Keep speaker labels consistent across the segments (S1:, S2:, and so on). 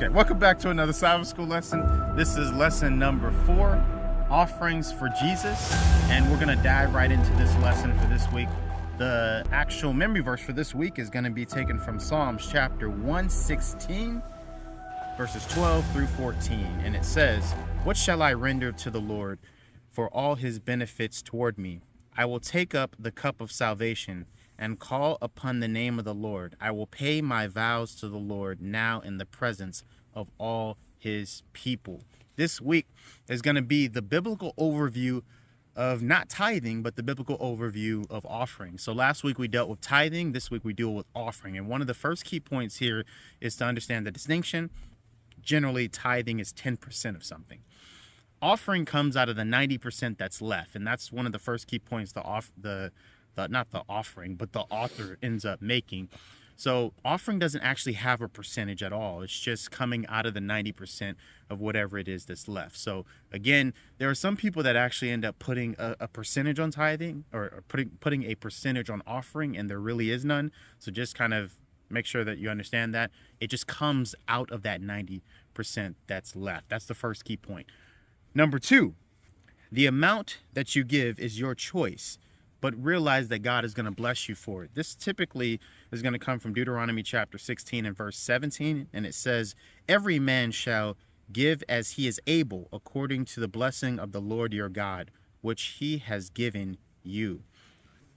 S1: Okay, welcome back to another Sabbath School lesson. This is lesson number 4, Offerings for Jesus. And we're going to dive right into this lesson for this week. The actual memory verse for this week is going to be taken from Psalms chapter 116, verses 12 through 14. And it says, "What shall I render to the Lord for all his benefits toward me? I will take up the cup of salvation and call upon the name of the Lord. I will pay my vows to the Lord now in the presence of all his people." This week is going to be the biblical overview of not tithing, but the biblical overview of offering. So last week we dealt with tithing. This week we deal with offering. And one of the first key points here is to understand the distinction. Generally, tithing is 10% of something. Offering comes out of the 90% that's left. And that's one of the first key points not the offering, but the author ends up making. So offering doesn't actually have a percentage at all. It's just coming out of the 90% of whatever it is that's left. So again, there are some people that actually end up putting a percentage on tithing or putting a percentage on offering, and there really is none. So just kind of make sure that you understand that. It just comes out of that 90% that's left. That's the first key point. Number 2, the amount that you give is your choice, but realize that God is going to bless you for it. This typically is going to come from Deuteronomy chapter 16 and verse 17. And it says, "Every man shall give as he is able, according to the blessing of the Lord your God, which he has given you."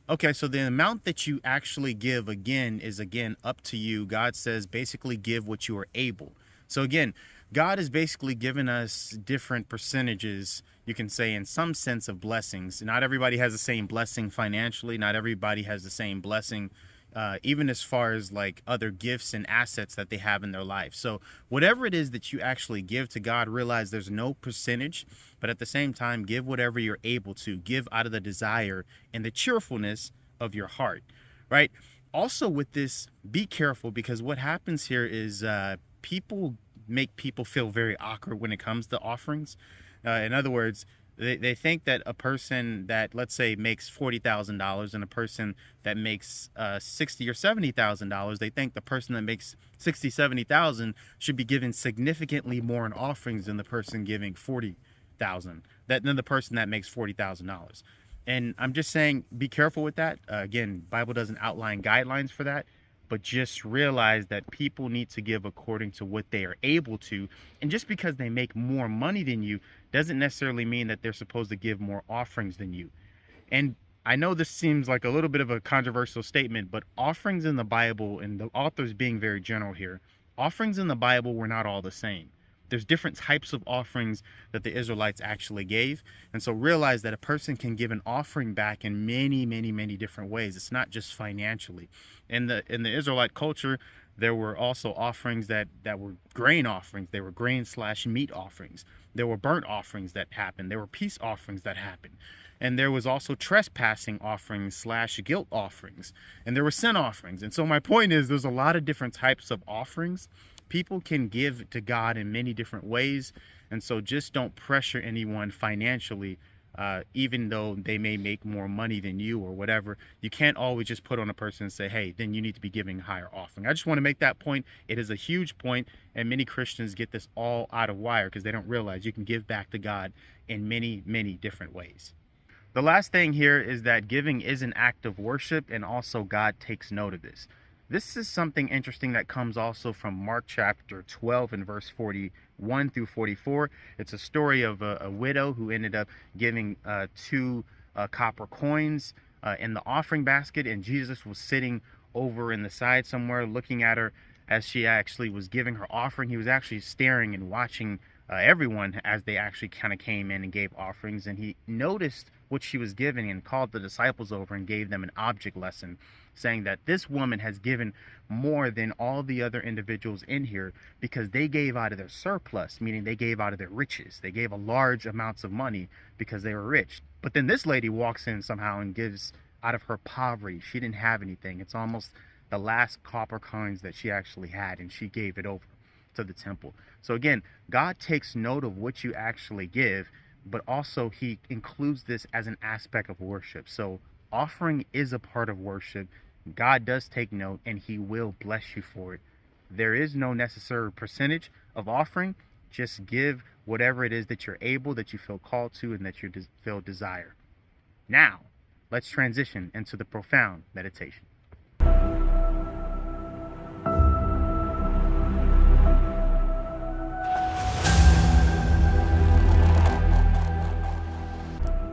S1: Okay, so the amount that you actually give, again, is up to you. God says basically give what you are able. So again, God has basically given us different percentages, you can say, in some sense, of blessings. Not everybody has the same blessing financially. Not everybody has the same blessing, even as far as like other gifts and assets that they have in their life. So whatever it is that you actually give to God, realize there's no percentage, but at the same time, give whatever you're able to. Give out of the desire and the cheerfulness of your heart, right? Also with this, be careful, because what happens here is people make people feel very awkward when it comes to offerings. In other words, they think that a person that, let's say, makes $40,000 and a person that makes $60,000 or $70,000, they think the person that makes $60,000, $70,000 should be given significantly more in offerings than the person giving $40,000, than the person that makes $40,000. And I'm just saying, be careful with that. Again, Bible doesn't outline guidelines for that. But just realize that people need to give according to what they are able to. And just because they make more money than you doesn't necessarily mean that they're supposed to give more offerings than you. And I know this seems like a little bit of a controversial statement, but offerings in the Bible, and the author's being very general here, offerings in the Bible were not all the same. There's different types of offerings that the Israelites actually gave. And so realize that a person can give an offering back in many, many, many different ways. It's not just financially. In the Israelite culture, there were also offerings that were grain offerings. They were grain/meat offerings. There were burnt offerings that happened. There were peace offerings that happened. And there was also trespassing offerings/guilt offerings. And there were sin offerings. And so my point is, there's a lot of different types of offerings. People can give to God in many different ways. And so just don't pressure anyone financially, even though they may make more money than you or whatever. You can't always just put on a person and say, hey, then you need to be giving a higher offering. I just want to make that point. It is a huge point, and many Christians get this all out of wire because they don't realize you can give back to God in many, many different ways. The last thing here is that giving is an act of worship, and also God takes note of this. This is something interesting that comes also from Mark chapter 12 and verse 41 through 44. It's a story of a widow who ended up giving 2 copper coins in the offering basket, and Jesus was sitting over in the side somewhere looking at her as she actually was giving her offering. He was actually staring and watching everyone as they actually kind of came in and gave offerings, and he noticed what she was giving and called the disciples over and gave them an object lesson, saying that this woman has given more than all the other individuals in here because they gave out of their surplus, meaning they gave out of their riches. They gave a large amounts of money because they were rich. But then this lady walks in somehow and gives out of her poverty. She didn't have anything. It's almost the last copper coins that she actually had, and she gave it over to the temple. So again, God takes note of what you actually give, but also he includes this as an aspect of worship. So offering is a part of worship. God does take note, and he will bless you for it. There is no necessary percentage. of offering, just give whatever it is that you're able, that you feel called to, and that you feel desire. Now, let's transition into the profound meditation.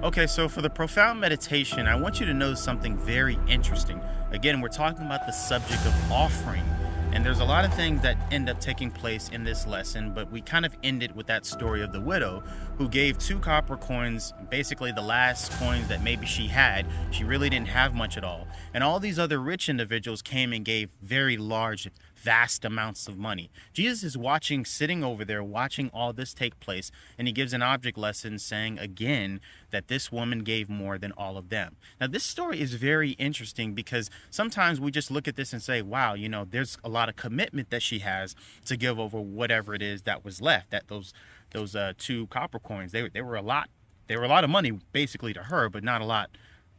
S1: Okay, so for the profound meditation, I want you to know something very interesting. Again, we're talking about the subject of offering. And there's a lot of things that end up taking place in this lesson, but we kind of ended with that story of the widow who gave 2 copper coins, basically the last coins that maybe she had. She really didn't have much at all. And all these other rich individuals came and gave very large, vast amounts of money. Jesus is watching, sitting over there, watching all this take place, and he gives an object lesson saying again that this woman gave more than all of them. Now, this story is very interesting because sometimes we just look at this and say, wow, you know, there's a lot of commitment that she has to give over whatever it is that was left. That those 2 copper coins, they were a lot. They were a lot of money basically to her, but not a lot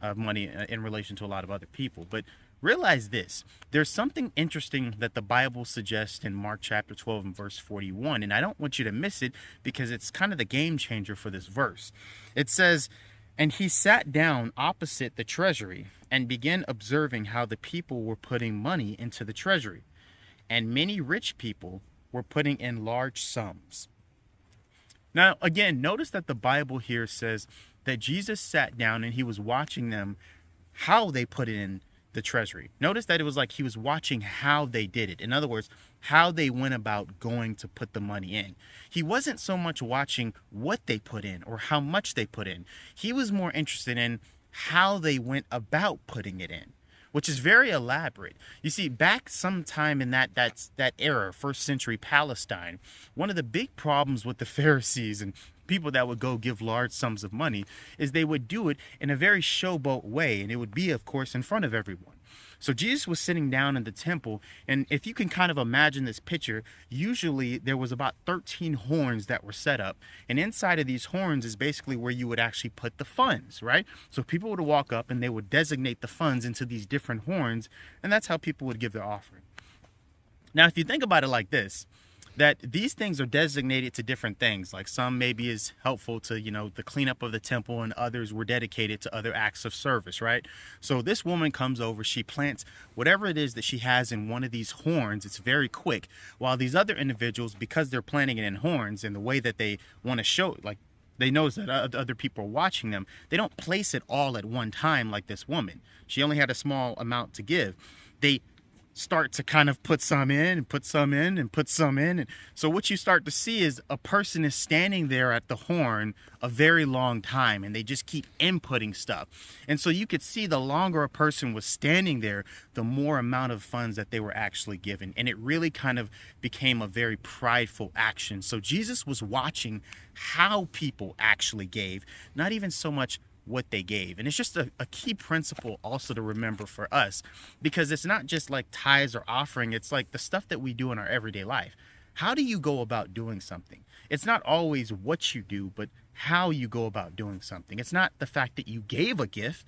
S1: of money in relation to a lot of other people. But realize this, there's something interesting that the Bible suggests in Mark chapter 12 and verse 41, and I don't want you to miss it because it's kind of the game changer for this verse. It says, "And he sat down opposite the treasury and began observing how the people were putting money into the treasury. And many rich people were putting in large sums." Now, again, notice that the Bible here says that Jesus sat down and he was watching them, how they put it in the treasury. Notice that it was like he was watching how they did it. In other words, how they went about going to put the money in. He wasn't so much watching what they put in or how much they put in. He was more interested in how they went about putting it in, which is very elaborate. You see, back sometime in that era, 1st century Palestine, one of the big problems with the Pharisees and people that would go give large sums of money is they would do it in a very showboat way, and it would be, of course, in front of everyone. So Jesus was sitting down in the temple, and if you can kind of imagine this picture, usually there was about 13 horns that were set up, and inside of these horns is basically where you would actually put the funds, right? So people would walk up and they would designate the funds into these different horns, and that's how people would give their offering. Now, if you think about it like this, that these things are designated to different things. Like some maybe is helpful to, you know, the cleanup of the temple, and others were dedicated to other acts of service, right? So this woman comes over, she plants whatever it is that she has in one of these horns. It's very quick. While these other individuals, because they're planting it in horns and the way that they want to show, like they know that other people are watching them, they don't place it all at one time like this woman. She only had a small amount to give. They start to kind of put some in and put some in and put some in. And so what you start to see is a person is standing there at the horn a very long time, and they just keep inputting stuff. And so you could see the longer a person was standing there, the more amount of funds that they were actually given. And it really kind of became a very prideful action. So Jesus was watching how people actually gave, not even so much what they gave. And it's just a key principle also to remember for us, because it's not just like tithes or offering. It's like the stuff that we do in our everyday life. How do you go about doing something? It's not always what you do, but how you go about doing something. It's not the fact that you gave a gift,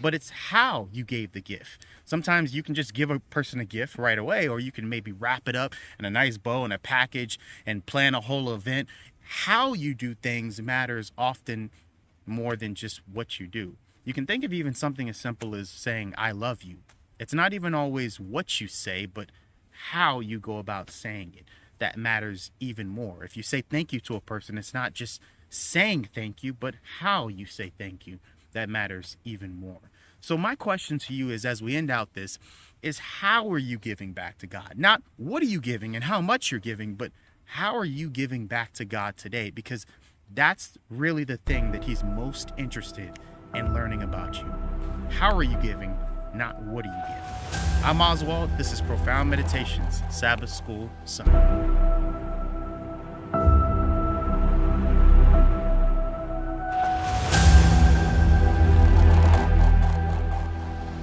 S1: but it's how you gave the gift. Sometimes you can just give a person a gift right away, or you can maybe wrap it up in a nice bow and a package and plan a whole event. How you do things matters often more than just what you do. You can think of even something as simple as saying, "I love you." It's not even always what you say, but how you go about saying it that matters even more. If you say thank you to a person, it's not just saying thank you, but how you say thank you that matters even more. So my question to you is, as we end out this, is how are you giving back to God? Not what are you giving and how much you're giving, but how are you giving back to God today? Because that's really the thing that he's most interested in learning about you. How are you giving, not what are you giving? I'm Oswald. This is Profound Meditations, Sabbath School Summer.